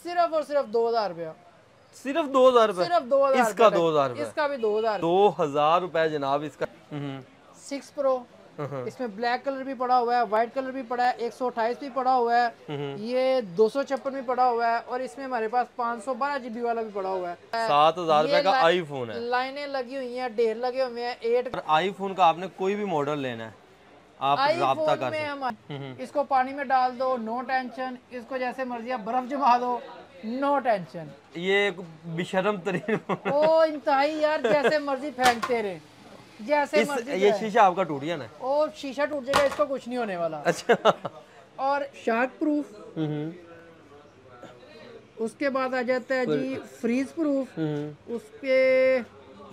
सिर्फ और सिर्फ 2000 रुपया। सिर्फ 2000 रुपए? सिर्फ 2000। इसका 2000 रुपए? इसका भी 2000। 2000 रुपए जनाब इसका। 6 प्रो, इसमें ब्लैक कलर भी पड़ा हुआ है, व्हाइट कलर भी पड़ा है, 128 भी पड़ा हुआ है, ये 256 भी पड़ा हुआ है, और इसमें हमारे पास 512 GB वाला भी पड़ा हुआ है। 7000 रुपए का आईफोन है। लाइनें लगी हुई हैं, ढेर लगे हुए हैं। 8 आईफोन का आपने कोई भी मॉडल लेना है आप राब्ता कर सकते हैं। इसको पानी में डाल दो, नो टेंशन। इसको जैसे मर्जी आप बर्फ जमा दो, नो टेंशन। ये बेशर्म तरीन ओ इंतहाई यार, जैसे मर्जी फेंकते रहे, जैसे मर्जी। ये शीशा आपका टूट गया ना? ओ शीशा टूट जाएगा, इसको कुछ नहीं होने वाला। अच्छा। और शार्क प्रूफ, उसके बाद आ जाता है जी फ्रीज प्रूफ, उसके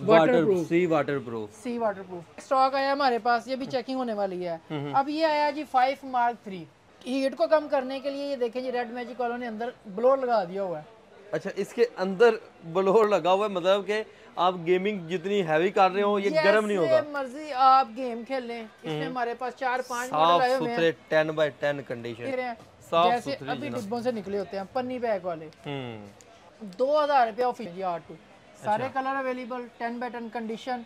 वाटरप्रूफ, सी वाटरप्रूफ। सी वाटरप्रूफ स्टॉक आया हमारे पास, ये भी चेकिंग होने वाली है। अब ये आया जी 5 Mark 3। हीट को कम करने के लिए ये देखें जी, रेड मैजिक वालों ने अंदर ब्लोअर लगा दिया हुआ है। अच्छा, इसके अंदर ब्लोअर लगा हुआ है, मतलब कि आप गेमिंग जितनी हैवी कर रहे हो ये गर्म नहीं होगा? मर्जी आप गेम खेल लें। इसमें हमारे पास 4-5 मॉडल आए हुए हैं, 10x10 कंडीशन, जैसे अभी डिब्बों से निकले होते हैं, पन्नी बैग वाले। 2000 रुपया ऑफिशियल R2, सारे कलर अवेलेबल, 10x10 कंडीशन।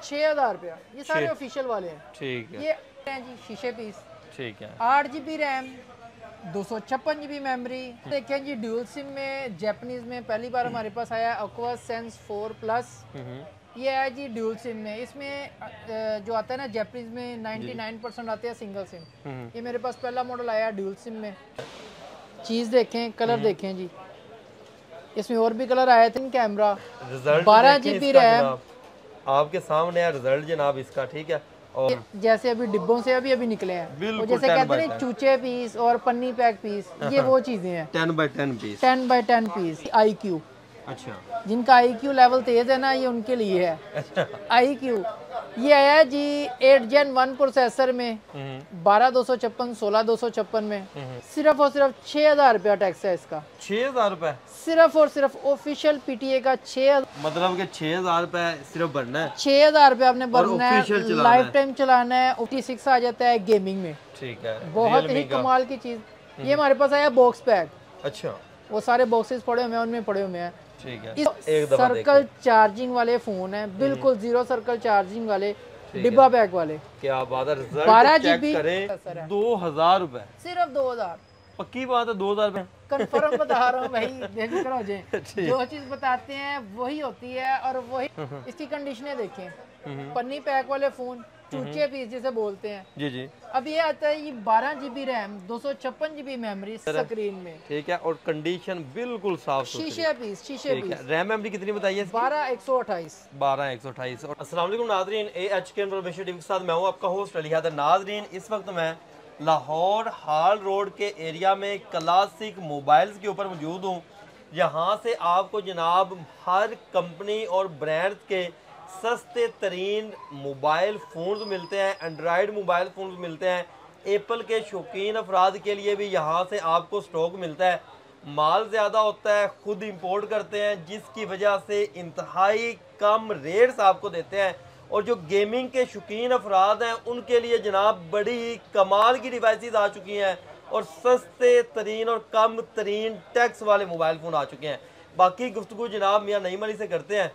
6000 रुपया, ये सारे ऑफिशियल वाले हैं। ठीक है, ये हैं जी शीशे पीस। ठीक है, 8 GB रैम, 256 GB मेमोरी। देखें जी ड्यूल सिम में, जापानीज में पहली बार हमारे पास आया Aqua Sense 4 Plus। ये है जी ड्यूल सिम में। इसमें जो आता है ना जापानीज में 99% आते हैं सिंगल सिम। ये मेरे पास पहला मॉडल आया ड्यूल सिम में। चीज़ देखें, कलर देखें जी, इसमें और भी कलर आए थे। कैमरा, 12 GB रैम, आपके सामने है रिजल्ट जनाब इसका। ठीक है, और जैसे अभी डिब्बों से अभी निकले हैं, वो जैसे कहते हैं चूचे पीस और पन्नी पैक पीस, ये वो चीजें हैं। 10x10 piece, 10x10 piece. IQ, अच्छा, जिनका IQ लेवल तेज है ना, ये उनके लिए है। IQ ये आया है जी 8 Gen 1 प्रोसेसर में, 12256, 16256 में। सिर्फ और सिर्फ 6000 रुपया टैक्स है इसका। 6000 रुपए सिर्फ और सिर्फ ऑफिशियल PTA का 6000, मतलब कि 6000 रुपए सिर्फ भरना है। 6000 रुपए आपने भरना है, लाइफ टाइम चलाना है। 86 आ जाता है गेमिंग में। ठीक है, बहुत ही कमाल की चीज। ये हमारे पास आया बॉक्स पैक। अच्छा, वो सारे बॉक्सेस पड़े हुए हैं, उनमें पड़े हुए हैं। ठीक है, एक सर्कल चार्जिंग वाले फोन है, बिल्कुल 0 सर्कल चार्जिंग वाले, डिब्बा पैक वाले। क्या बात है, 12 GB 2000 रुपए, सिर्फ 2000। पक्की बात है, 2000 रुपए कंफर्म बता रहा हूँ भाई, बेफिक्र हो जाए। जो चीज बताते हैं वही होती है, और वही। इसकी कंडीशनें देखें, पन्नी पैक वाले फोन, चूचे पीस जिसे बोलते हैं। जी जी। अब ये आता है, ये 12 GB RAM, 256 GB memory screen में। ठीक है, और कंडीशन बिल्कुल साफ सुथरी। शीशे पीस, शीशे पीस। रैम मेमोरी कितनी बताइए? 12128। 12128। और अस्सलाम वालेकुम नाज़रीन, AHK इन्फॉर्मेशन टीवी के साथ मैं हूँ आपका होस्ट अली हैदर। नाज़रीन, इस वक्त मैं लाहौर हाल रोड के एरिया में क्लासिक मोबाइल्स के ऊपर मौजूद हूँ। यहाँ से आपको जनाब हर कंपनी और ब्रांड के सस्ते तरीन मोबाइल फ़ोन्स मिलते हैं, एंड्रॉयड मोबाइल फ़ोन्स मिलते हैं। एप्पल के शौकीन अफराद के लिए भी यहाँ से आपको स्टॉक मिलता है। माल ज़्यादा होता है, ख़ुद इंपोर्ट करते हैं, जिसकी वजह से इंतहाई कम रेट्स आपको देते हैं। और जो गेमिंग के शौकीन अफराद हैं उनके लिए जनाब बड़ी कमाल की डिवाइसेस आ चुकी हैं, और सस्ते तरीन और कम तरीन टैक्स वाले मोबाइल फ़ोन आ चुके हैं। बाकी गुफ्तगू जनाब मियाँ नईम अली से करते हैं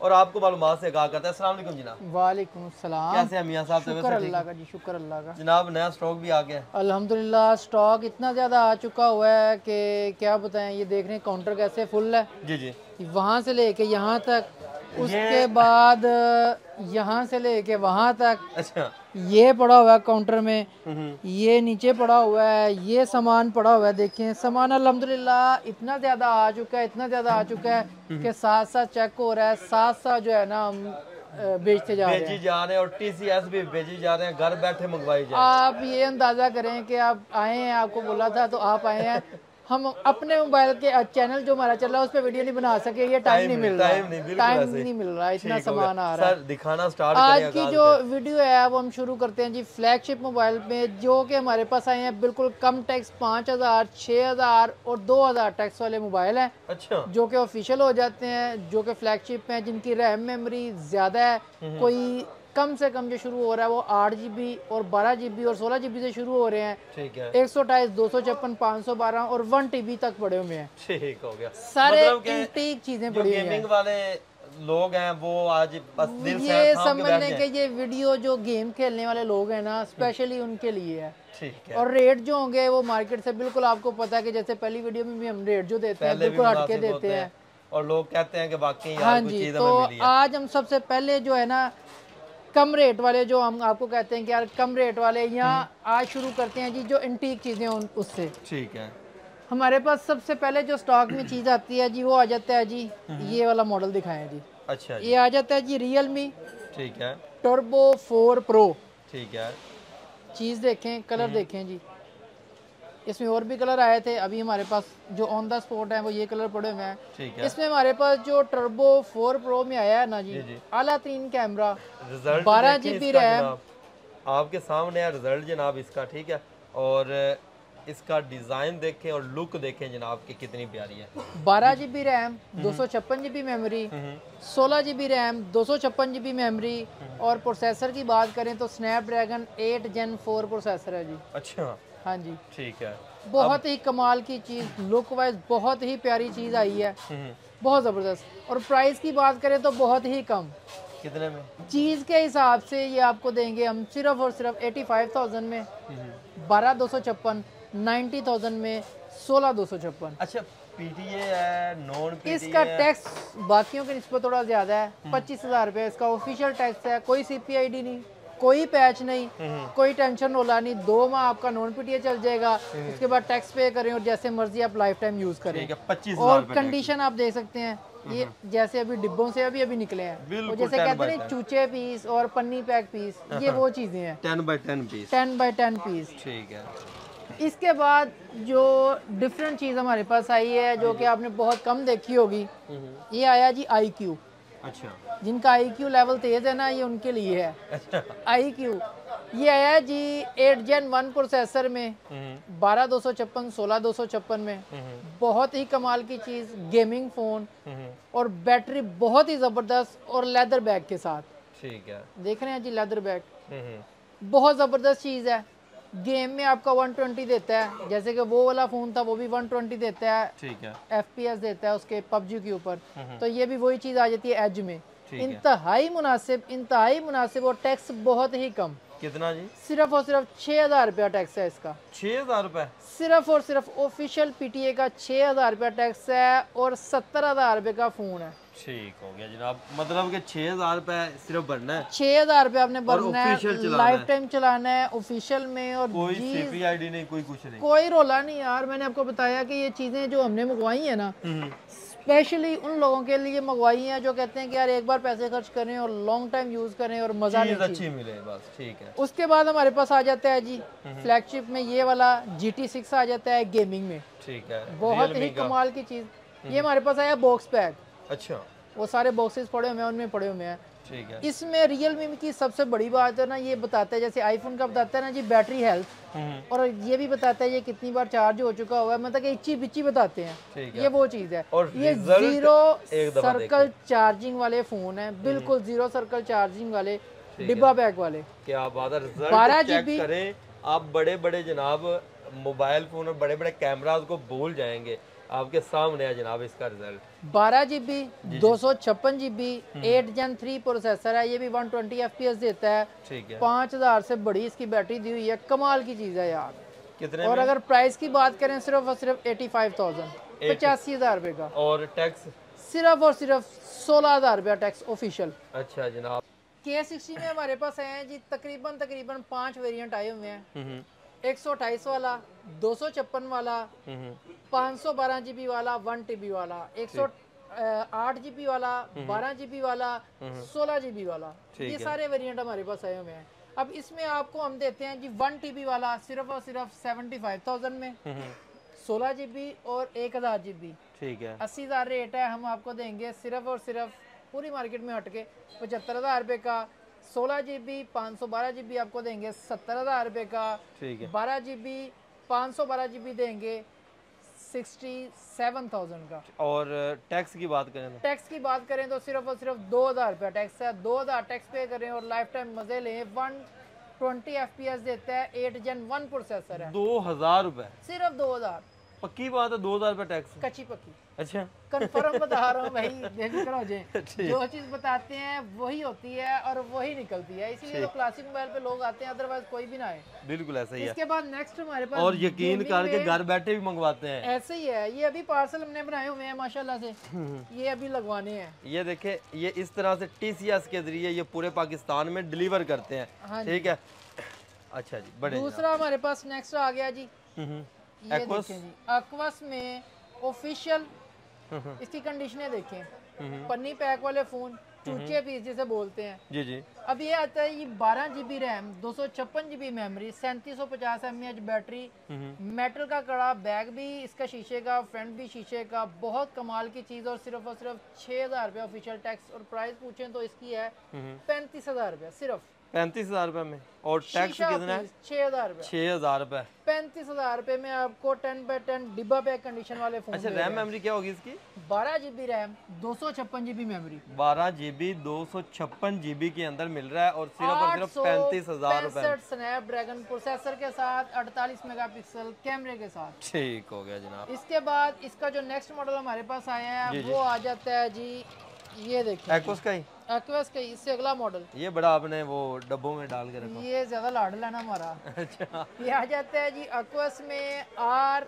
और आपको मालूमात से आगाह करते हैं। अस्सलाम वालेकुम जनाब। वालेकुम सलाम। कैसे हैं मियाँ साहब? शुक्र अल्लाह का जी, शुक्र अल्लाह का। जनाब नया स्टॉक भी आ गया? अल्हम्दुलिल्लाह, स्टॉक इतना ज़्यादा आ चुका हुआ है कि क्या बताएं। ये देख रहे हैं काउंटर कैसे फुल है। जी जी। वहाँ से लेके यहाँ तक, उसके बाद यहाँ से लेके वहाँ तक। अच्छा, ये पड़ा हुआ है काउंटर में, ये नीचे पड़ा हुआ है, ये सामान पड़ा हुआ है। देखें सामान अल्हम्दुलिल्लाह इतना ज़्यादा आ चुका है, इतना ज़्यादा आ चुका है कि साथ साथ चेक हो रहा है, साथ साथ जो है ना हम बेचते जा रहे हैं और TCS भी भेजी जा रहे हैं, घर बैठे मंगवाई जा रहे हैं। आप ये अंदाज़ा करें कि आप आए हैं, आपको बोला था तो आप आए हैं। हम अपने मोबाइल के चैनल जो हमारा चल रहा है उस पर वीडियो नहीं बना सके, ये टाइम नहीं मिल रहा, टाइम नहीं मिल रहा, इतना सामान आ रहा है। दिखाना स्टार्ट आज की जो वीडियो है वो हम शुरू करते हैं जी फ्लैगशिप मोबाइल में, जो कि हमारे पास आए हैं बिल्कुल कम टैक्स 5000, 6000 और 2000 टैक्स वाले मोबाइल हैं। अच्छा, जो कि ऑफिशियल हो जाते हैं, जो कि फ्लैगशिप हैं, जिनकी रैम मेमोरी ज्यादा है। कोई कम से कम जो शुरू हो रहा है वो 8 GB और 12 GB और 16 GB से शुरू हो रहे हैं। ठीक है। 128, 256, 512 और 1 TB तक पड़े हुए हैं। ठीक हो गया। सारे मतलब कि इंटीक चीजें जो पड़ी हुई हैं। गेमिंग वाले लोग हैं वो आज बस दिल से ये थाम के समझ बैठ लें कि जाएं। ये वीडियो जो गेम खेलने वाले लोग हैं ना, स्पेशली उनके लिए है। ठीक है। और रेट जो होंगे वो मार्केट से बिल्कुल आपको पता है कि जैसे पहली वीडियो में भी हम रेट जो देते हैं पहले भी बिल्कुल हटके मुनासिब देते होते हैं। हैं और लोग कहते हैं कि वाकई यार हाँ कोई जी, चीज तो हमें मिली है। आज हम सबसे पहले जो है ना कम रेट वाले, जो हम आपको कहते हैं कि यार कम रेट वाले, यहाँ आज शुरू करते हैं जी जो इंटीक चीज़ें उससे। ठीक है। हमारे पास सबसे पहले जो स्टॉक में चीज़ आती है जी वो आ जाता है जी, ये वाला मॉडल दिखाएं जी। अच्छा जी। ये आ जाता है जी Realme ठीक है। Turbo 4 Pro। ठीक है। चीज़ देखें, कलर देखें जी। इसमें और भी कलर आए थे, अभी हमारे पास जो ऑन द स्पॉट है वो ये कलर पड़े हुए हैं। ठीक है। इसमें हमारे पास जो टर्बो 4 प्रो में आया है ना जी, जी। आला 3 कैमरा, रिजल्ट 12 देखें GB इसका रैम। जनाब, आपके सामने है रिजल्ट जनाब इसका। ठीक है। और इसका डिजाइन देखें और लुक देखें जनाब कि कितनी प्यारी है। 12 GB RAM, 256 GB memory, 16 GB RAM, 256 GB memory. और प्रोसेसर की बात करें तो स्नैपड्रैगन 8 Gen 4 प्रोसेसर है जी। अच्छा। हाँ जी, ठीक है। बहुत ही कमाल की चीज़, लुक वाइज बहुत ही प्यारी चीज़ आई है, बहुत ज़बरदस्त। और प्राइस की बात करें तो बहुत ही कम, कितने में? चीज़ के हिसाब से ये आपको देंगे हम सिर्फ और सिर्फ 85,000 में, 12,256, 90,000 में, 16,256। अच्छा, पीटीए है, नॉन पीटीए इसका है? टैक्स बाकियों की निस्बत थोड़ा ज़्यादा है, 25,000 रुपये इसका ऑफिशियल टैक्स है। कोई CPID नहीं, कोई पैच नहीं, कोई टेंशन रोला नहीं। 2 माह आपका नॉन पीटीए चल जाएगा, उसके बाद टैक्स पे करें और जैसे मर्जी आप लाइफ टाइम यूज़ करें। ठीक है, 25,000 और रुपये कंडीशन आप देख सकते हैं, ये जैसे अभी डिब्बों से अभी निकले हैं, बिल्कुल वो जैसे 10 कहते by हैं ना 10। चूचे पीस और पन्नी पैक पीस, ये वो चीज़ें हैं। 10 by 10 पीस। 10 by 10 piece. ठीक है। इसके बाद जो डिफरेंट चीज़ हमारे पास आई है जो कि आपने बहुत कम देखी होगी, ये आया जी iQ। अच्छा। जिनका iQ लेवल तेज है ना, ये उनके लिए है। अच्छा। iQ ये आया है जी 8 Gen 1 प्रोसेसर में, 12,256, 16,256 में। बहुत ही कमाल की चीज़, गेमिंग फ़ोन और बैटरी बहुत ही ज़बरदस्त और लेदर बैग के साथ। ठीक है। देख रहे हैं जी लेदर बैग, बहुत ज़बरदस्त चीज़ है। गेम में आपका 120 देता है, जैसे कि वो वाला फ़ोन था वो भी 120 देता है। ठीक है। FPS देता है उसके PUBG के ऊपर, तो ये भी वही चीज़ आ जाती है एज में। ठीक है। इंतहाई मुनासिब और टैक्स बहुत ही कम। कितना जी? सिर्फ और सिर्फ 6,000 रुपया टैक्स है इसका। 6,000 रुपए? सिर्फ और सिर्फ ऑफिशियल PTA का 6,000 रुपया टैक्स है और 17,000 रुपये का फ़ोन है। ठीक हो गया जनाब, मतलब कि 6,000 रुपए सिर्फ भरना है, 6,000 रुपये आपने भरना official है, चलाना लाइफ है। टाइम चलाना है ऑफिशियल में। और कोई जी CPID नहीं, कोई कुछ नहीं। कोई रोला नहीं यार, मैंने आपको बताया कि ये चीज़ें जो हमने मंगवाई है ना, स्पेशली उन लोगों के लिए मंगवाई हैं जो कहते हैं कि यार एक बार पैसे खर्च करें और लॉन्ग टाइम यूज़ करें और मज़ा चीज नहीं अच्छी मिले बस। ठीक है। उसके बाद हमारे पास आ जाता है जी फ्लैगशिप में ये वाला GT6 आ जाता है गेमिंग में। ठीक है। बहुत ही Realme का? कमाल की चीज़। ये हमारे पास आया बॉक्स पैक, अच्छा। वो सारे बॉक्सेस पड़े हुए हैं, उनमें पड़े हुए हैं। ठीक है। इसमें Realme की सबसे बड़ी बात है ना, ये बताता है जैसे आईफोन का बताता है ना जी बैटरी हेल्थ, और ये भी बताता है ये कितनी बार चार्ज हो चुका हुआ है, मतलब कि इच्ची बिच्ची बताते हैं। ठीक है। ये वो चीज़ है। और ये result 0 एक दफा सर्कल चार्जिंग वाले फ़ोन है, बिल्कुल 0 सर्कल चार्जिंग वाले, डिब्बा पैक वाले। क्या बात है। 12 रिजल्ट चेक GB करें आप, बड़े बड़े जनाब मोबाइल फोन और बड़े बड़े कैमरास को भूल जाएंगे, आपके सामने है जनाब इसका result. 12 GB, 256 GB, 8 Gen 3 processor है, ये भी 120 FPS देता है। ठीक है। 5,000 से बड़ी इसकी बैटरी दी हुई है, कमाल की चीज़ है यार। कितने और में? अगर प्राइस की बात करें सिर्फ और सिर्फ 85,000, 85,000 रुपये का, और टैक्स? सिर्फ और सिर्फ 16,000 रुपया टैक्स ऑफिशियल। अच्छा जनाब। K60 में हमारे पास आए हैं जी तकरीबन 5 वेरिएंट आए हुए हैं। 128 वाला, 256 वाला, 512 GB वाला, 1 TB वाला, 108 GB वाला, 12 GB वाला, 16 GB वाला, ये सारे वेरिएंट हमारे पास आए हुए हैं। अब इसमें आपको हम देते हैं जी 1 TB वाला सिर्फ और सिर्फ 75,000 में, 16 GB और 1,000 GB। ठीक है। 80,000 रेट है, हम आपको देंगे सिर्फ और सिर्फ पूरी मार्केट में हटके 75,000 रुपये का। 16 GB 512 GB आपको देंगे 70,000 रुपये का। ठीक है। 12 GB 512 GB देंगे 67,000 का। और टैक्स की बात करें तो टैक्स की बात करें तो सिर्फ और सिर्फ 2,000 रुपया टैक्स है। 2,000 टैक्स पे करें और लाइफ टाइम मजे लें। 120 FPS देता है, 8 Gen 1 प्रोसेसर है। 2,000 रुपए? सिर्फ 2,000। पक्की बात है? 2,000 रुपए टैक्स? कच्ची पक्की, अच्छा, कंफर्म बता रहा हूँ भाई, बेफिक्र हो जाए। जो चीज बताते हैं वही होती है और वही निकलती है, इसीलिए तो क्लासिक मोबाइल पे लोग आते हैं, अदरवाइज कोई भी ना आए। बिल्कुल ऐसा ही है। इसके बाद नेक्स्ट हमारे पास, और यकीन करके घर बैठे भी मंगवाते हैं। ऐसे ही है। ये अभी पार्सल हमने बनाए हुए हैं माशाल्लाह से, ये अभी लगवाने हैं। ये देखे, ये इस तरह से TCS के जरिए ये पूरे पाकिस्तान में डिलीवर करते हैं। हाँ ठीक है, अच्छा जी, बड़े दूसरा हमारे पास नेक्स्ट आ गया जी, ये एक्वस। देखें जी, एक्वस में ऑफिशियल इसकी कंडीशनें देखें। पन्नी पैक वाले फोन, चूचे पीस जिसे बोलते हैं जी जी। अब ये आता है, ये 12 GB RAM, 256 GB memory, 3750 mAh battery, metal का कड़ा, बैग भी इसका शीशे का, फ्रंट भी शीशे का, बहुत कमाल की चीज़। और सिर्फ 6,000 रुपया ऑफिशियल टैक्स। और प्राइस पूछें तो इसकी है 35,000 रुपया सिर्फ। 35,000 रुपए में? और टैक्स कितना है? 6,000 रुपया। 6,000 रुपए। 35,000 रुपए में आपको 10x10 डिब्बा पैक कंडीशन वाले फोन। अच्छा, रैम मेमोरी क्या होगी इसकी? 12 GB RAM, 256 GB memory. 12 GB 256 GB के अंदर मिल रहा है और सिर्फ 35,000 रुपए। स्नैपड्रैगन प्रोसेसर के साथ, 48 मेगापिक्सल कैमरे के साथ। ठीक हो गया जनाब। इसके बाद इसका जो नेक्स्ट मॉडल हमारे पास आया है वो आ जाता है जी, ये देखिए, एक्वस का ही? एक्वस का ही, इससे अगला मॉडल। ये बड़ा आपने वो डब्बों में डाल के रखा। ये ज्यादा लाडला ना हमारा। अच्छा, ये आ जाता है जी एक्वस में R6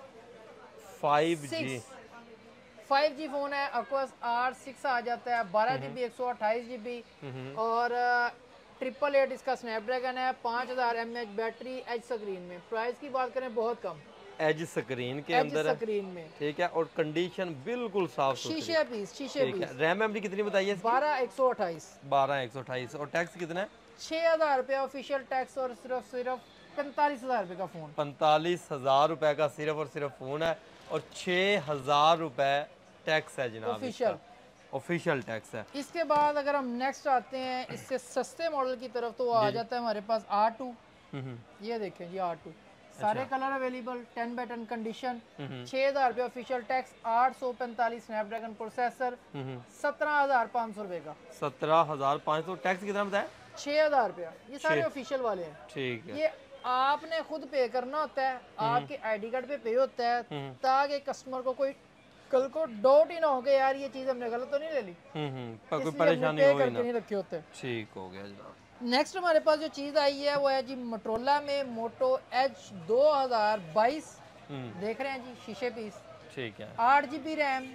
5G फोन है। एक्वस R6 आ जाता है, 12 GB 128 GB और 888 इसका स्नैपड्रैगन है, 5000 mAh बैटरी, एच स्क्रीन में। प्राइस की बात करें बहुत कम, एज स्क्रीन के अंदर है। स्क्रीन में, ठीक है, और कंडीशन बिल्कुल साफ सुथरी। शीशे पीस। ठीक है, रैम मेमोरी कितनी बताइए? 12/128। 12/128। और टैक्स कितना है? 6,000 रुपया ऑफिशियल टैक्स और सिर्फ 45,000 रुपए का फोन। 45,000 रुपए का सिर्फ और सिर्फ फोन है और 6,000 रुपए टैक्स है जनाब। ऑफिशियल टैक्स है। इसके बाद अगर हम नेक्स्ट आते हैं इससे सस्ते मॉडल की तरफ, तो आ जाता है हमारे पास R2। ये देखें जी, R2 सारे कलर अवेलेबल, 10x10 कंडीशन, 6,000 रुपये ऑफिशियल टैक्स, 845 स्नैपड्रैगन प्रोसेसर, 17,500 रुपए का। 17,500। टैक्स कितना बताया? 6,000 रुपया। ये सारे ऑफिशियल वाले हैं। ठीक है, ये आपने खुद पे करना होता है, आपके ID कार्ड पे होता है, ताकि कस्टमर को कोई कल को डाउट ही ना हो कि यार ये चीज हमने गलत तो नहीं ले ली। कोई परेशानी हो करके नहीं रखे होते। ठीक हो गया जनाब। नेक्स्ट हमारे पास जो चीज़ आई है वो है जी मोटरोला में मोटो Edge 2022। देख रहे हैं जी, शीशे पीस। ठीक है, 8 GB RAM,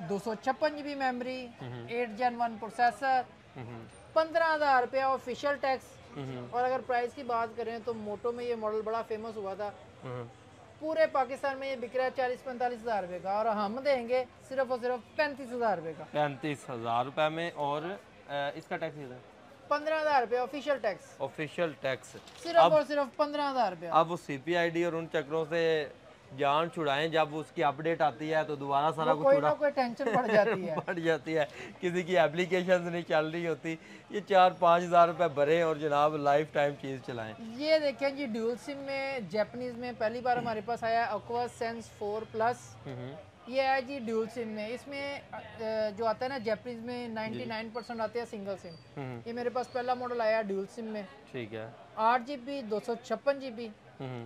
256 GB memory, 8 Gen 1 processor, 15,000 रुपया ऑफिशियल टैक्स। और अगर प्राइस की बात करें तो मोटो में ये मॉडल बड़ा फेमस हुआ था, पूरे पाकिस्तान में ये बिक रहा है 40-45,000 रुपए का, और हम देंगे सिर्फ और सिर्फ 35,000 रुपए का। 35,000 रुपए में। और इसका टैक्स कितना? 15,000 रुपये ऑफिशियल टैक्स। ऑफिशियल टैक्स सिर्फ और सिर्फ 15,000 रुपये। अब वो CPID और उन चक्रों से जान छुड़ाएं, जब उसकी अपडेट आती है तो दोबारा सारा कुछ कोई ना कोई टेंशन बढ़ जाती है। बढ़ जाती है, किसी की एप्लीकेशन नहीं चल रही होती। ये 4-5 हज़ार रुपए भरे और जनाब लाइफ टाइम चीज़ चलाएं। ये देखें जी, ड्यूल सिम में जापानीज में पहली बार हमारे पास आया एक्वास सेंस 4 प्लस। ये है जी ड्यूल सिम में। इसमें जो आता है ना जापानीज में 99% आते हैं सिंगल सिम। ये मेरे पास पहला मॉडल आया ड्यूल सिम में। ठीक है, 8 GB 256 GB,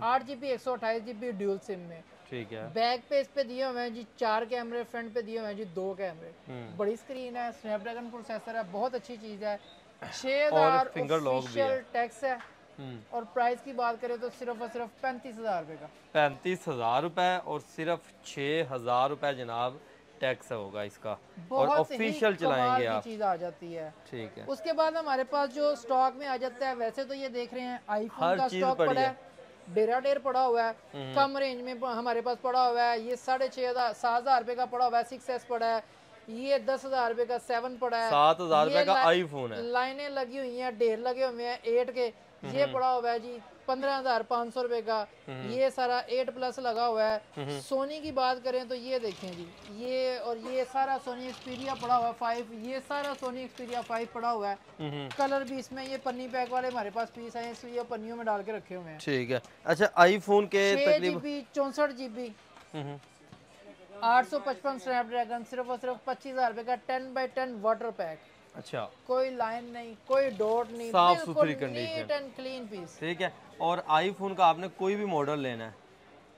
8 GB 128 GB dual SIM में। ठीक है, बैक पे इस पे दिए हुए हैं जी 4 कैमरे, फ्रंट पे दिए हुए हैं जी 2 कैमरे, बड़ी स्क्रीन है, स्नैपड्रैगन प्रोसेसर है, बहुत अच्छी चीज है। 6,000 ऑफिशियल टैक्स है। और प्राइस की बात करें तो सिर्फ और सिर्फ 35,000 रुपए का। 35,000 रुपए और सिर्फ 6,000 रुपए जनाब टैक्स होगा इसका। और ऑफिशियल चलाएंगे आप, चीज आ जाती है। ठीक है। उसके बाद हमारे पास जो स्टॉक में आ जाता है, वैसे तो ये देख रहे हैं आईफोन का स्टॉक पड़ा है, डेरा पड़ा हुआ है, कम रेंज में हमारे पास पड़ा हुआ है। ये 6,500-7,000 रुपए का पड़ा हुआ है, 6S पड़ा है। ये 10,000 रुपए का 7 पड़ा है। 7,000 रुपए का आईफोन है। लाइनें लगी हुई हैं, ढेर लगे हुए हैं 8 के। ये पड़ा हुआ है जी 15,500 रुपए का। ये सारा 8+ लगा हुआ है। सोनी की बात करें तो ये देखें जी, ये और ये सारा सोनी एक्सपीरिया पड़ा हुआ है 5। ये सारा सोनी एक्सपीरिया 5 पड़ा हुआ है। कलर भी इसमें ये पन्नी पैक वाले हमारे पास पीस है, इसलिए पन्नियों में डाल के रखे हुए हैं। ठीक है। अच्छा, आईफोन के 6 GB 64 GB 855 स्नैपड्रैगन सिर्फ और सिर्फ 25,000 रुपए का 10x10 वाटर पैक। अच्छा, कोई लाइन नहीं, कोई डॉट नहीं, साफ बिल्कुल सुथरी condition, neat and clean piece. ठीक है। और आईफोन का आपने कोई भी मॉडल लेना है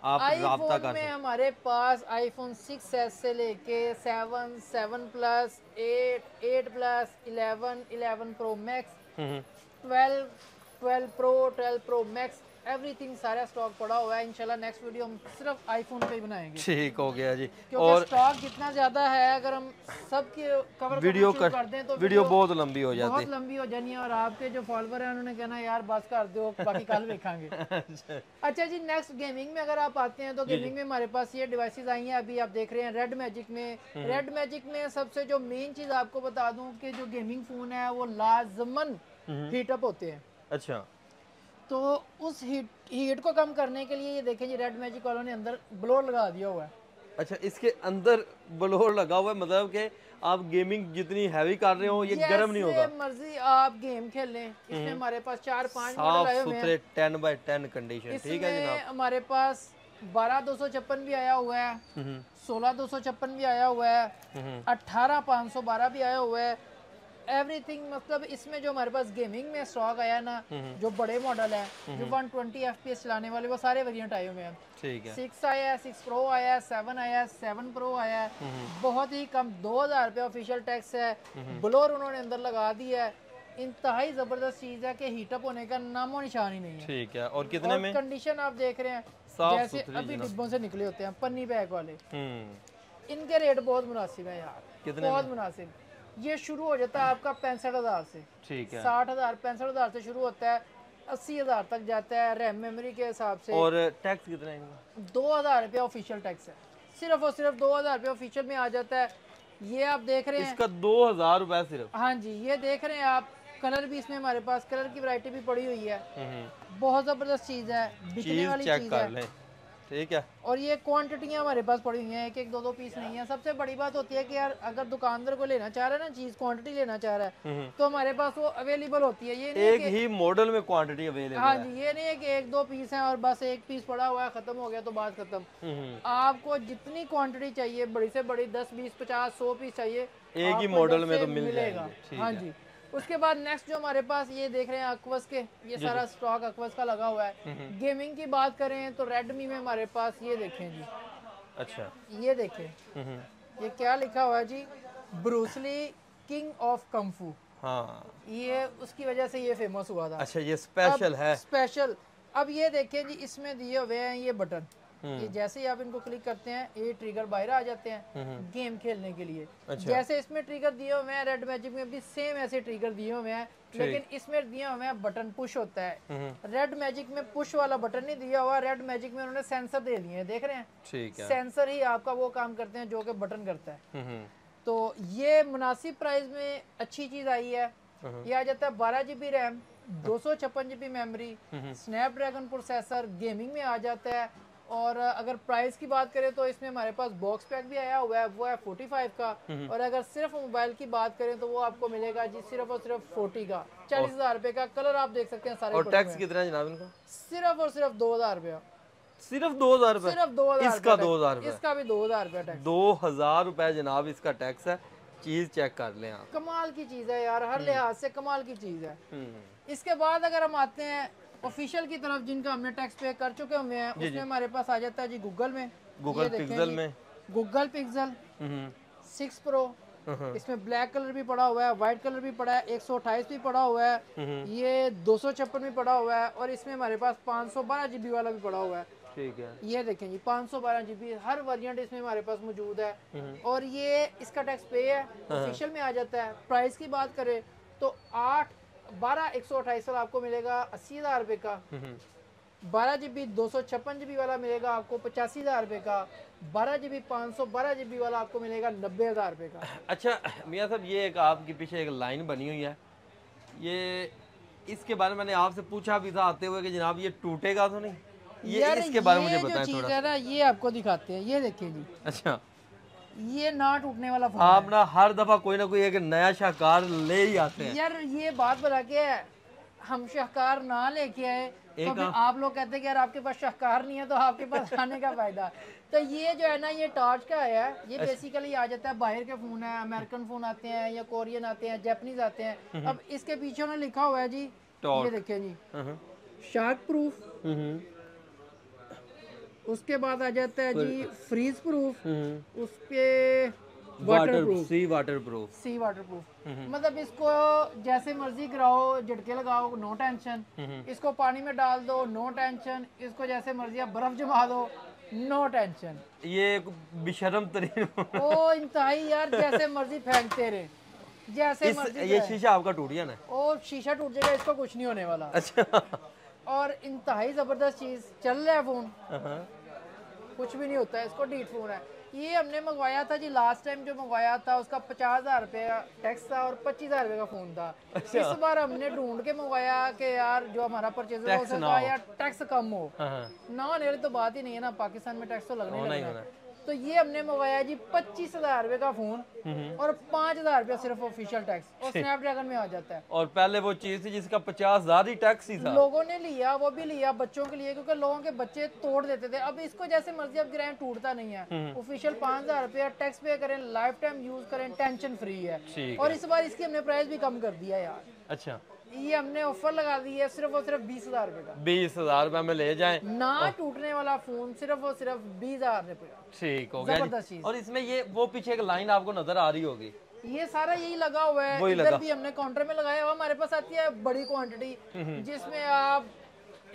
आप राब्ता आईफोन कर में सकते। हमारे पास आईफोन 6s से लेके 7, 7 plus, 8, 8 plus, 11, 11 pro max, 12, 12 pro, 12 pro max, everything सारा स्टॉक पड़ा हुआ है। इंशाल्लाह नेक्स्ट वीडियो हम सिर्फ आईफोन पे ही बनाएंगे, ठीक हो गया जी। क्योंकि और स्टॉक जितना ज्यादा है, अगर हम सबके कवर वीडियो करना शुरू कर दें तो वीडियो बहुत लंबी हो जाती बहुत लंबी हो जानी है, और आपके जो फॉलोवर हैं उन्होंने कहना यार बस कर दो, बाकी कल देखेंगे। है। अच्छा जी, नेक्स्ट गेमिंग में अगर आप आते हैं तो गेमिंग में हमारे पास ये डिवाइसेस आई हैं, अभी आप देख रहे हैं रेड मैजिक में। रेड मैजिक में सबसे जो मेन चीज़ आपको बता दूं कि जो गेमिंग फ़ोन है वो लाजमन हीटअप होते हैं। अच्छा, तो उस हीट को कम करने के लिए ये देखें जी, रेड मैजिक वालों ने अंदर ब्लोअर लगा दिया हुआ है। अच्छा, इसके अंदर ब्लोअर लगा हुआ है, मतलब कि आप गेमिंग जितनी हैवी कर रहे हो ये गर्म नहीं होगा। जैसे मर्जी आप गेम खेल लें। इसमें हमारे पास 4-5 मॉडल साफ आए हुए हैं। सुथरे 10x10 कंडीशन, ठीक है इसमें जनाब। हमारे पास 12,256 भी आया हुआ है, 16,256 भी आया हुआ है, 18,512 भी आया हुआ है। एवरीथिंग, मतलब इसमें जो हमारे पास गेमिंग में स्टॉक आया ना, जो बड़े मॉडल है, जो 120 FPS चलाने वाले, वो सारे वेरिएंट आए हुए हैं। ठीक है, 6 आया है, 6 प्रो आया है, 7 आया है, 7 प्रो आया है। बहुत ही कम 2,000 रुपये ऑफिशियल टैक्स है। ब्लोअर उन्होंने अंदर लगा दिया है। इंतहाई जबरदस्त चीज है कि हीटअप होने का नामो निशान ही नहीं है। ठीक है। और कितने में? कंडीशन आप देख रहे हैं साफ जैसे सुथरी अभी डिब्बों से निकले होते हैं, पन्नी बैग वाले। हम्म, इनके रेट बहुत मुनासिब है यार, कितने बहुत मुनासिब। ये शुरू हो जाता है आपका 65,000 से, ठीक है। 60,000, 65,000 से शुरू होता है, 80,000 तक जाता है रैम मेमोरी के हिसाब से। और टैक्स कितना है इनका? 2,000 रुपये ऑफिशियल टैक्स है, सिर्फ और सिर्फ 2,000 रुपये ऑफिशियल में आ जाता है। ये आप देख रहे हैं, इसका 2,000 रुपए सिर्फ। हाँ जी, ये देख रहे हैं आप। कलर भी इसमें हमारे पास कलर की वैरायटी भी पड़ी हुई है। बहुत जबरदस्त चीज है, बिकने वाली चेक चीज कर है। लें, ठीक है। और ये क्वांटिटियां हमारे पास पड़ी हुई हैं, एक एक दो दो पीस नहीं है। सबसे बड़ी बात होती है कि यार अगर दुकानदार को लेना चाह रहा है ना चीज, क्वांटिटी लेना चाह रहा है, तो हमारे पास वो अवेलेबल होती है। ये नहीं एक ही मॉडल में क्वांटिटी अवेलेबल हाँ है। जी, ये नहीं है कि एक दो पीस हैं और बस एक पीस पड़ा हुआ है, खत्म हो गया तो बात खत्म। आपको जितनी क्वांटिटी चाहिए, बड़ी से बड़ी 10, 20, 50, 100 पीस चाहिए, एक ही आपको मॉडल इधर में से तो मिल मिलेगा। जाएगी। हाँ जी। उसके बाद नेक्स्ट जो हमारे पास ये देख रहे हैं अक्वस के, ये सारा स्टॉक अक्वस का लगा हुआ है। गेमिंग की बात करें तो रेडमी में हमारे पास ये देखें जी, अच्छा, ये देखें, ये क्या लिखा हुआ है जी, ब्रूसली किंग ऑफ कंफू। हाँ, ये उसकी वजह से ये फेमस हुआ था। अच्छा, ये स्पेशल है। स्पेशल। अब ये देखें जी, इसमें दिए हुए हैं ये बटन, ये जैसे ही आप इनको क्लिक करते हैं ये ट्रिगर बाहर आ जाते हैं गेम खेलने के लिए। अच्छा। जैसे इसमें ट्रिगर दिए हुए हैं, रेड मैजिक में भी सेम ऐसे ट्रिगर दिए हुए हैं, लेकिन इसमें दिए हुए हैं बटन पुश होता है। रेड मैजिक में पुश वाला बटन नहीं दिया हुआ, रेड मैजिक में उन्होंने सेंसर दे दिए हैं, देख रहे हैं। ठीक है। सेंसर ही आपका वो काम करते हैं जो कि बटन करता है। तो ये मुनासिब प्राइस में अच्छी चीज आई है। ये आ जाता है 12 GB RAM, 256 GB memory, Snapdragon processor, gaming में आ जाता है। और अगर प्राइस की बात करें तो इसमें हमारे पास बॉक्स पैक भी आया हुआ है, वो है 45 का। और अगर सिर्फ मोबाइल की बात करें तो वो आपको मिलेगा जी सिर्फ और सिर्फ 40 का, 40,000 रुपए का। कलर आप देख सकते हैं सारे। और टैक्स कितना है जनाब इनका? सिर्फ और सिर्फ 2,000 रुपया, सिर्फ 2,000 रुपए? सिर्फ 2,000। इसका 2,000 रुपए? इसका भी 2,000 रुपया टैक्स। 2,000 रुपए जनाब इसका टैक्स है। चीज चेक कर लें आप, कमाल की चीज है यार, हर लिहाज से कमाल की चीज है। इसके बाद अगर हम आते हैं ऑफिशियल की तरफ, जिनका हमने टैक्स पे कर चुके हुए हैं, उसमें हमारे पास आ जाता है जी गूगल में, गूगल पिक्सल में, गूगल पिक्सल 6 प्रो। इसमें ब्लैक कलर भी पड़ा हुआ है, व्हाइट कलर भी पड़ा है, 128 भी पड़ा हुआ है, ये 256 भी पड़ा हुआ है, और इसमें हमारे पास 512 GB वाला भी पड़ा हुआ है। ठीक है। ये देखें जी 512 GB, हर वेरिएंट इसमें हमारे पास मौजूद है। और ये इसका टैक्स पे है, ऑफिशियल में आ जाता है। प्राइस की बात करें तो 128 वाला आपको मिलेगा 80,000 रुपए का, 12 GB 256 GB वाला मिलेगा आपको 85,000 रुपए का, 12 GB 512 GB वाला आपको मिलेगा 90,000 रुपए का। अच्छा मियां साहब, ये एक आपके पीछे एक लाइन बनी हुई है, ये इसके बारे में मैंने आपसे पूछा भी था आते हुए कि जनाब ये टूटेगा तो नहीं? ये इसके बारे में मुझे बताएं थोड़ा। है ना, ये आपको दिखाते हैं, ये देखिए जी। अच्छा, ये ना टूटने वाला फोन आप ना हर दफा कोई ना कोई एक नया शाहकार ले ही आते हैं यार। ये बात बता के हम शाहकार ना लेके आए, तो फिर आप लोग कहते हैं कि यार आपके पास शाहकार नहीं है तो आपके पास आने का फायदा। तो ये जो है ना, ये टॉर्च का है, ये बेसिकली आ जाता है, बाहर के फ़ोन है, अमेरिकन फ़ोन आते हैं या कोरियन आते हैं, जापानीज आते हैं। अब इसके पीछे उन्होंने लिखा हुआ है जी, ये देखिए जी, शार्क प्रूफ, उसके बाद आ जाता है जी फ्रीज प्रूफ, उसके वाटर प्रूफ, सी वाटर प्रूफ। मतलब इसको जैसे मर्जी कराओ, झटके लगाओ, नो टेंशन। इसको पानी में डाल दो, नो टेंशन। इसको जैसे मर्जी आप बर्फ जमा दो, नो टेंशन। ये बेशर्म तरीन ओ इंतहाई यार, जैसे मर्जी फेंकते रहे, जैसे मर्जी। ये शीशा आपका टूट गया ना? ओ शीशा टूट जाएगा, इसको कुछ नहीं होने वाला। अच्छा। और इंतहाई जबरदस्त चीज, चल रहा है फोन, कुछ भी नहीं होता है, इसको डीट फोन है। ये हमने मंगवाया था जी, लास्ट टाइम जो मंगवाया था उसका 50,000 रुपये का टैक्स था और 25,000 रुपये का फोन था। अच्छा। इस बार हमने ढूंढ के मंगवाया कि यार जो हमारा परचेज हो सकता है यार टैक्स कम हो। ना होने वाली तो बात ही नहीं है ना, पाकिस्तान में टैक्स तो लगने ही लगना है। तो ये हमने मंगवाया जी 25,000 रुपये का फोन और 5,000 रुपया सिर्फ ऑफिशियल टैक्स, और स्नैपड्रैगन में आ जाता है। और पहले वो चीज थी जिसका 50,000 ही टैक्स ही था। लोगों ने लिया, वो भी लिया बच्चों के लिए, क्योंकि लोगों के बच्चे तोड़ देते थे। अब इसको जैसे मर्जी अब गिराएं, टूटता नहीं है। ऑफिशियल 5,000 रुपया टैक्स पे करें, लाइफ टाइम यूज करें, टेंशन फ्री है। और इस बार इसकी हमने प्राइस भी कम कर दिया यार। अच्छा। ये हमने ऑफर लगा दी है सिर्फ और सिर्फ 20,000 रुपए का। 20,000 रुपए में ले जाएं ना टूटने वाला फोन, सिर्फ और सिर्फ 20,000 रुपए। ठीक हो गया। जबरदस्त चीज। और इसमें ये वो पीछे एक लाइन आपको नजर आ रही होगी, ये सारा यही लगा हुआ है, इधर भी हमने काउंटर में लगाया हुआ। हमारे पास आती है बड़ी क्वांटिटी, जिसमें आप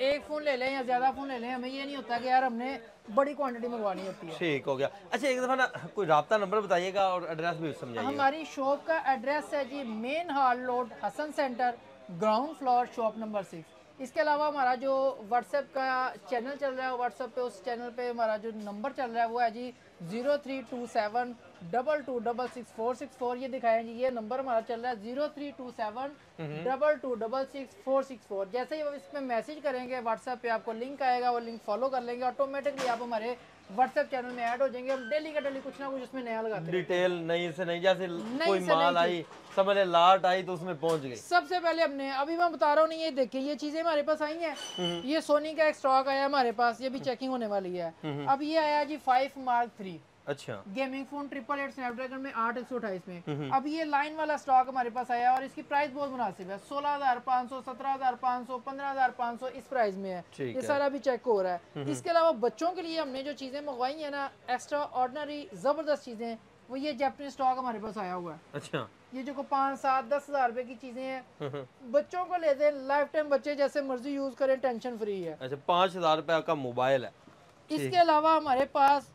एक फोन ले लें या ज्यादा फोन ले लें, हमें ये नहीं होता कि यार हमने बड़ी क्वांटिटी मंगवानी होती है। ठीक हो गया। अच्छा एक दफा ना कोई राब्ता नंबर बताइएगा और एड्रेस भी समझाइएगा। हमारी शॉप का एड्रेस है जी main hall road, Hasan centre, ground floor, shop number 6। इसके अलावा हमारा जो व्हाट्सएप का चैनल चल रहा है, व्हाट्सएप पे उस चैनल पे हमारा जो नंबर चल रहा है वो है जी 032722666464। ये दिखाएं जी, ये नंबर हमारा चल रहा है 0327226664। जैसे ही आप इसमें मैसेज करेंगे व्हाट्सएप पे, आपको लिंक आएगा, वो लिंक फॉलो कर लेंगे, ऑटोमेटिकली आप हमारे व्हाट्सएप चैनल में ऐड हो जाएंगे। हम डेली का डेली कुछ ना कुछ उसमें नया लगाते हैं, डिटेल नई से नहीं, जैसे कोई माल आई, समझ ले लाट आई तो उसमें पहुंच गई। सबसे पहले हमने, अभी मैं बता रहा हूँ, नहीं ये देखिए, ये चीजें हमारे पास आई हैं। ये सोनी का एक स्टॉक आया हमारे पास, ये भी चेकिंग होने वाली है। अब ये आया जी 5 Mark 3। अच्छा। गेमिंग फोन 888 स्नैपड्रैगन में 8/128 में। अब ये लाइन वाला स्टॉक हमारे पास आया और इसकी प्राइस बहुत मुनासिब है, 16,500, 17,500, 15,500 इस प्राइस में है। ये सारा भी चेक हो रहा है। इसके अलावा बच्चों के लिए हमने जो चीजें मंगवाई है ना, एक्स्ट्रा ऑर्डिनरी जबरदस्त चीजें, वो ये जापानीज स्टॉक हमारे पास आया हुआ है। अच्छा। ये जो 5, 7, 10,000 रुपए की चीजें हैं, बच्चों को लेते हैं, लाइफ टाइम बच्चे जैसे मर्जी यूज करें, टेंशन फ्री है। अच्छा, 5,000 रुपए का मोबाइल है। इसके अलावा हमारे पास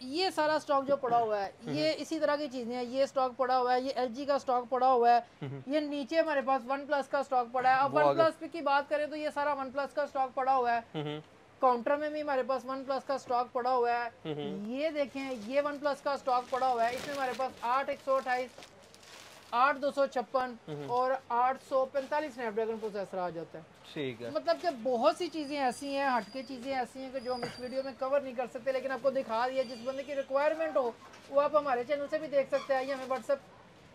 ये सारा स्टॉक जो पड़ा हुआ है, ये इसी तरह की चीजें हैं। ये स्टॉक पड़ा हुआ है, ये LG का स्टॉक पड़ा हुआ है। ये नीचे हमारे पास OnePlus का स्टॉक पड़ा है। अब OnePlus की बात करें तो ये सारा OnePlus का स्टॉक पड़ा हुआ है। काउंटर में भी हमारे पास OnePlus का स्टॉक पड़ा हुआ है। ये देखें, ये OnePlus का स्टॉक पड़ा हुआ है। इसमें हमारे पास 8/128, 8/256 और 845 स्नैपड्रैगन प्रोसेसर आ जाता है। ठीक है। मतलब कि बहुत सी चीज़ें ऐसी हैं, हटके चीज़ें ऐसी हैं कि जो हम इस वीडियो में कवर नहीं कर सकते, लेकिन आपको दिखा दिया। जिस बंदे की रिक्वायरमेंट हो वो आप हमारे चैनल से भी देख सकते हैं, या हमें व्हाट्सएप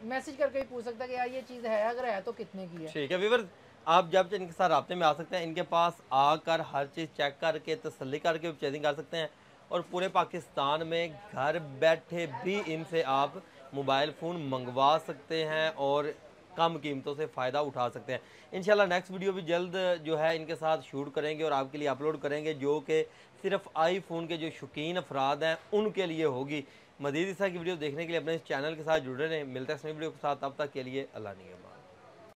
मैसेज करके भी पूछ सकते हैं कि यार ये चीज़ है, अगर है तो कितने की है। ठीक है व्यूअर्स, आप जब इनके साथ राब्ते में आ सकते हैं, इनके पास आकर हर चीज़ चेक करके तसल्ली करके परचेजिंग कर सकते हैं। और पूरे पाकिस्तान में घर बैठे भी इनसे आप मोबाइल फ़ोन मंगवा सकते हैं और कम कीमतों से फ़ायदा उठा सकते हैं। इंशाल्लाह नेक्स्ट वीडियो भी जल्द जो है इनके साथ शूट करेंगे और आपके लिए अपलोड करेंगे, जो कि सिर्फ आईफोन के जो शौकीन अफराद हैं उनके लिए होगी। मज़ीद इस तरह की वीडियो देखने के लिए अपने इस चैनल के साथ जुड़े रहें। मिलते हैं इस नई वीडियो के साथ, तब तक के लिए अल्लाह निगहबान।